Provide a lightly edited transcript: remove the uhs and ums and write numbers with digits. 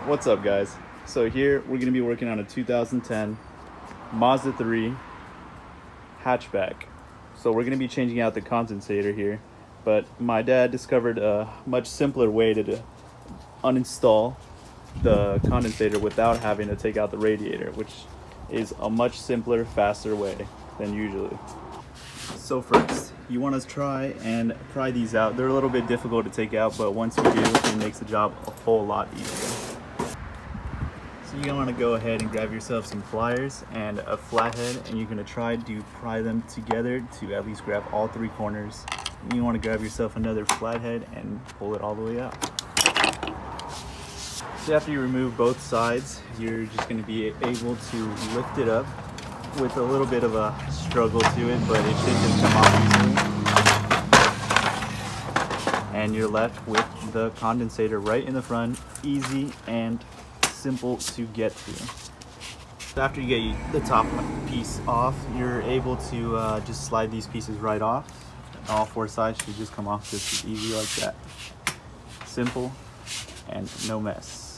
What's up, guys? So here we're going to be working on a 2010 Mazda 3 hatchback. So we're going to be changing out the condensator here, but my dad discovered a much simpler way to uninstall the condensator without having to take out the radiator, which is a much simpler, faster way than usually. So first, you want to try and pry these out. They're a little bit difficult to take out, but once you do, it makes the job a whole lot easier. So you're gonna want to go ahead and grab yourself some pliers and a flathead, and you're gonna try to pry them together to at least grab all three corners. And you want to grab yourself another flathead and pull it all the way out. So after you remove both sides, you're just going to be able to lift it up with a little bit of a struggle to it, but it should just come off easily. And you're left with the condensator right in the front, easy and simple to get to. So after you get the top piece off, you're able to just slide these pieces right off. All four sides should just come off just as easy like that. Simple and no mess.